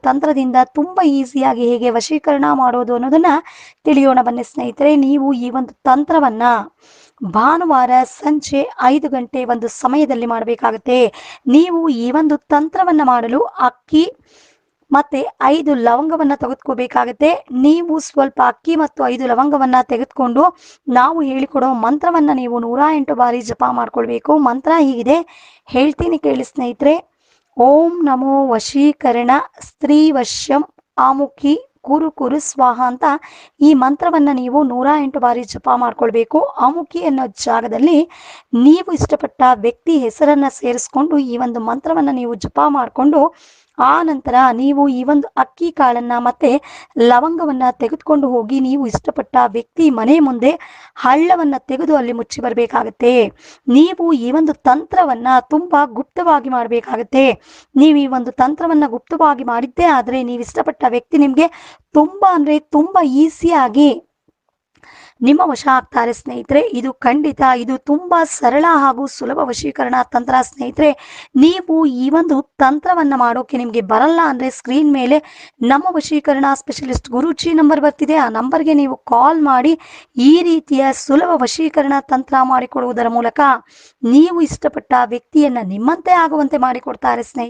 ತಂತ್ರದಿಂದ ತುಂಬಾ ಈಸಿಯಾಗಿ ಹೇಗೆ ವಶೀಕರಣ ಮಾಡೋದು ಅನ್ನೋದನ್ನ ತಿಳಿಯೋಣ ಬನ್ನಿ ಸ್ನೇಹಿತರೆ. ನೀವು ಈ ಒಂದು ತಂತ್ರವನ್ನ ಭಾನುವಾರ ಸಂಜೆ 5 ಗಂಟೆ ಒಂದು ಸಮಯದಲ್ಲಿ ಮಾಡಬೇಕಾಗುತ್ತೆ. ನೀವು ಈ ಒಂದು ತಂತ್ರವನ್ನ ಮಾಡಲು ಅಕ್ಕಿ ಮತ್ತೆ 5 ಲವಂಗವನ್ನ ತೆಗೆದುಕೋಬೇಕಾಗುತ್ತೆ. ನೀವು ಸ್ವಲ್ಪ ಅಕ್ಕಿ ಮತ್ತು 5 ಲವಂಗವನ್ನ ತೆಗೆದುಕೊಂಡು ನಾವು ಹೇಳಿಕೊಡೋ ಮಂತ್ರವನ್ನ ನೀವು 108 ಬಾರಿ ಜಪ ಮಾಡ್ಕೊಳ್ಬೇಕು. ಮಂತ್ರ ಹೀಗಿದೆ, ಹೇಳ್ತೀನಿ ಕೇಳಿ ಸ್ನೇಹಿತರೆ. ಓಂ ನಮೋ ವಶೀಕರಣ ಸ್ತ್ರೀ ವಶ್ಯಂ ಆಮುಖಿ ಕುರು ಕುರು ಸ್ವಾಹ ಅಂತ ಈ ಮಂತ್ರವನ್ನ ನೀವು 108 ಬಾರಿ ಜಪ ಮಾಡ್ಕೊಳ್ಬೇಕು. ಆಮುಖಿ ಅನ್ನೋ ಜಾಗದಲ್ಲಿ ನೀವು ಇಷ್ಟಪಟ್ಟ ವ್ಯಕ್ತಿ ಹೆಸರನ್ನ ಸೇರಿಸ್ಕೊಂಡು ಈ ಒಂದು ಮಂತ್ರವನ್ನ ನೀವು ಜಪ ಮಾಡಿಕೊಂಡು ಆ ನಂತರ ನೀವು ಈ ಒಂದು ಅಕ್ಕಿ ಕಾಳನ್ನ ಮತ್ತೆ ಲವಂಗವನ್ನ ತೆಗೆದುಕೊಂಡು ಹೋಗಿ ನೀವು ಇಷ್ಟಪಟ್ಟ ವ್ಯಕ್ತಿ ಮನೆ ಮುಂದೆ ಹಳ್ಳವನ್ನ ತೆಗೆದು ಅಲ್ಲಿ ಮುಚ್ಚಿ ಬರಬೇಕಾಗತ್ತೆ. ನೀವು ಈ ಒಂದು ತಂತ್ರವನ್ನ ತುಂಬಾ ಗುಪ್ತವಾಗಿ ಮಾಡಬೇಕಾಗತ್ತೆ. ನೀವು ಈ ಒಂದು ತಂತ್ರವನ್ನ ಗುಪ್ತವಾಗಿ ಮಾಡಿದ್ದೇ ಆದ್ರೆ ನೀವು ಇಷ್ಟಪಟ್ಟ ವ್ಯಕ್ತಿ ನಿಮ್ಗೆ ತುಂಬಾ ಅಂದ್ರೆ ತುಂಬಾ ಈಸಿಯಾಗಿ ನಿಮ್ಮ ವಶ ಆಗ್ತಾರೆ ಸ್ನೇಹಿತರೆ. ಇದು ಖಂಡಿತ ಇದು ತುಂಬಾ ಸರಳ ಹಾಗೂ ಸುಲಭ ವಶೀಕರಣ ತಂತ್ರ ಸ್ನೇಹಿತರೆ. ನೀವು ಈ ಒಂದು ತಂತ್ರವನ್ನ ಮಾಡೋಕೆ ನಿಮ್ಗೆ ಬರಲ್ಲ ಅಂದ್ರೆ ಸ್ಕ್ರೀನ್ ಮೇಲೆ ನಮ್ಮ ವಶೀಕರಣ ಸ್ಪೆಷಲಿಸ್ಟ್ ಗುರೂಜಿ ನಂಬರ್ ಬರ್ತಿದೆ. ಆ ನಂಬರ್ಗೆ ನೀವು ಕಾಲ್ ಮಾಡಿ ಈ ರೀತಿಯ ಸುಲಭ ವಶೀಕರಣ ತಂತ್ರ ಮಾಡಿಕೊಡುವುದರ ಮೂಲಕ ನೀವು ಇಷ್ಟಪಟ್ಟ ವ್ಯಕ್ತಿಯನ್ನ ನಿಮ್ಮಂತೆ ಆಗುವಂತೆ ಮಾಡಿಕೊಡ್ತಾರೆ ಸ್ನೇಹಿತರೆ.